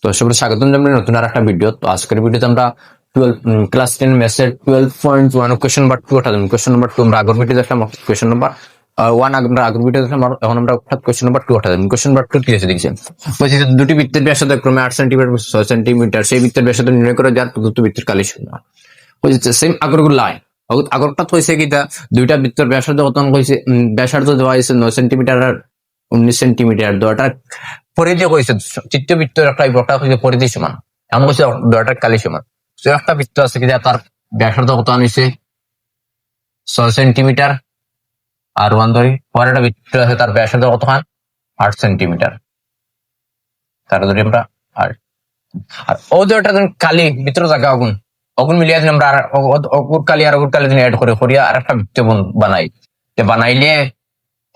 তো সবাই স্বাগতম জানাই নতুন আর একটা ভিডিও। তো আজকের ভিডিওতে আমরা ক্লাস 10 ম্যাথসের 12.1 কোশ্চেন নাম্বার 2 উঠালাম। কোশ্চেন নাম্বার 2 আমরা আগের ভিডিওতে দেখলাম, কোশ্চেন নাম্বার 1 আমরা আগের ভিডিও দেখলাম, এখন আমরা কোশ্চেন নাম্বার 2 উঠালাম। কোশ্চেন নাম্বার 2 কি আছে দেখছেন, বলছি যে দুটি বৃত্তের ব্যাসার্ধ ক্রমে 8 সেন্টিমিটার 6 সেন্টিমিটার, সেই বৃত্তের ব্যাসার্ধ নির্ণয় করে যার দুটো বৃত্তের কালি শূন্য। বুঝছে সেম আগরগুলো লাইন আগরটা হইছে কিটা, দুইটা বৃত্তের ব্যাসার্ধ কত হইছে, ব্যাসার্ধ দেওয়া হয়েছে 9 সেন্টিমিটার আর 19 সেন্টিমিটার, দুটার পরিধি হয়েছে তৃতীয় বৃত্তের একটা বটা হয়েছে পরিধি সমান, এমন হচ্ছে দুটার কালি সমান। একটা বৃত্ত আছে কিনা তার ব্যাসার্ধ কত হয়েছে 6 সেন্টিমিটার আর 1 ধরি, পরে একটা বৃত্ত আছে তার ব্যাসার্ধ কত 8 সেন্টিমিটার, তার ধরি আমরা 8। আর ও দুটা কালি ভিতরে জায়গা আগুন অগুন মিলিয়ে আমরা অগুর কালি আর অগুর কালি অ্যাড করে করিয়া আর একটা বৃত্ত বানাই, বানাইলে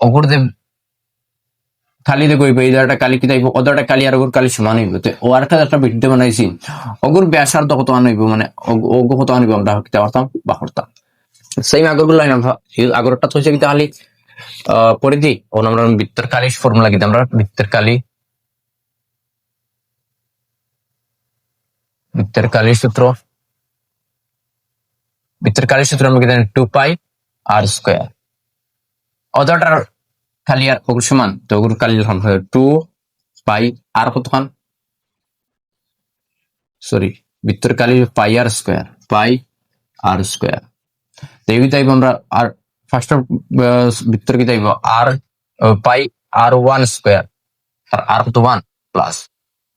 অগুর যে খালি দেখো এই একটা কালি কি তাইব, ওটা কালি আর অগুর কালি সমান হইব। তো ও আর একটা বৃত্ত বানাইছি, অগুর ব্যাসার্ধ কত আনইব, মানে অগু কত আনইব আমরা কিতা পারতাম বা করতাম। সেম আগরগুলো লাইন আগরটা হচ্ছে কি তাহলে পরিধি ও আমরা বৃত্তের কালি ফর্মুলা কিতা, আমরা বৃত্তের সূত্র আমরা কি জানি 2 পাই আর স্কয়ার, অতটার কালি আর অগুর সমান, তো অগুর কালি লিখলাম 2 পাই আর কতখান, সরি বৃত্তের কালি পাই আর স্কয়ার। তো এই তাইব আমরা আর ফার্স্ট বৃত্তের কি তাইব আর পাই আর 1 স্কয়ার আর কত 1 প্লাস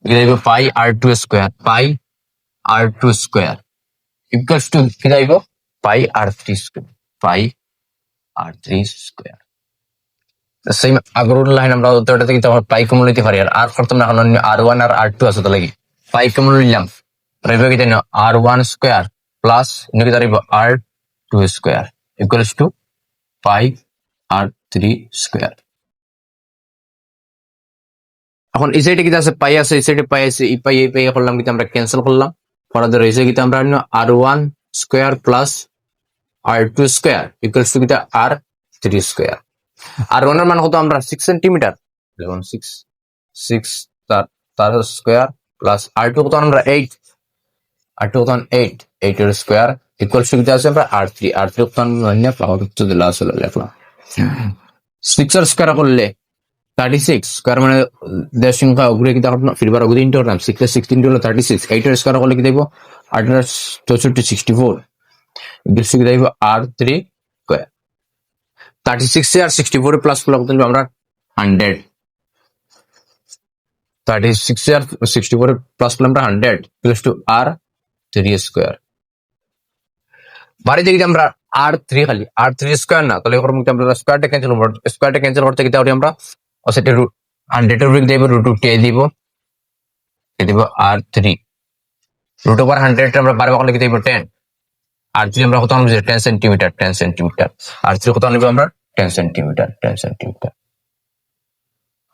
কি তাইব পাই আর 2 স্কয়ার, ইকুয়ালস টু কি তাইব পাই আর 3 স্কয়ার। সেম আগের লাইন আমরা উত্তরটা থেকে পাই কমন নিতে পারি, আর করতাম না, এখন R1 আর R2 আছে, তো লাগি পাই কমন নিলাম, রইব কি জানি R1 স্কয়ার প্লাস কি দাঁড়াইব R2 square equals to pi আর 3 স্কয়ার। এখন এই সাইডে কি আছে পাই আছে, এই সাইডে পাই আছে, এই পাই করলাম কিন্তু আমরা ক্যান্সেল করলাম, করাতে রয়েছে কিন্তু আমরা R1 square plus R2 square equals two কিটা R3 স্কয়ার। আর ওনার মান কত আমরা 6 সেন্টিমিটার, 6 তার স্কয়ার প্লাস R2 কত আমরা 8 এর স্কয়ার ইকুয়াল টু কিটা আছে আমরা R3 কত আমরা পাওয়ার হচ্ছে দিলা আসলে লিখলাম 6 এর স্কয়ার করলে 36 স্কয়ার, মানে দেশ সংখ্যা ঘুরে কিটা ফিরবার অগুদি ইনটু করলাম 6 এর 16 হলো 36, 8 এর স্কয়ার করলে কি দেব 8 এর 64 64 ইকুয়াল টু কি দেব R3 স্কয়ার। 36 আর 64 প্লাস করলে আমরা 100, 36 আর 64 প্লাস করলে আমরা 100 প্লাস টু R3 স্কয়ার। বাড়ি থেকে আমরা R3 খালি R3 স্কয়ার না, তাহলে এরকম আমরা স্কয়ারটা ক্যান্সেল করতে গিয়ে আমরা সেটা 100 এর উপরে দেব √2 দিব R3 রুট ওভার 100 আমরা বারবার করলে কি দেব 10, R3 আমরা কত আনবো 10 সেন্টিমিটার, R3 কত আনবো আমরা 10 সেন্টিমিটার।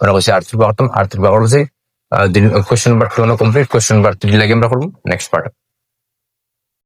ওরা বলছে R3 বাড়তাম, R3 বাড়ছে। Question number 2 complete, question number 3 লাগে আমরা করবো নেক্সট পার্ট।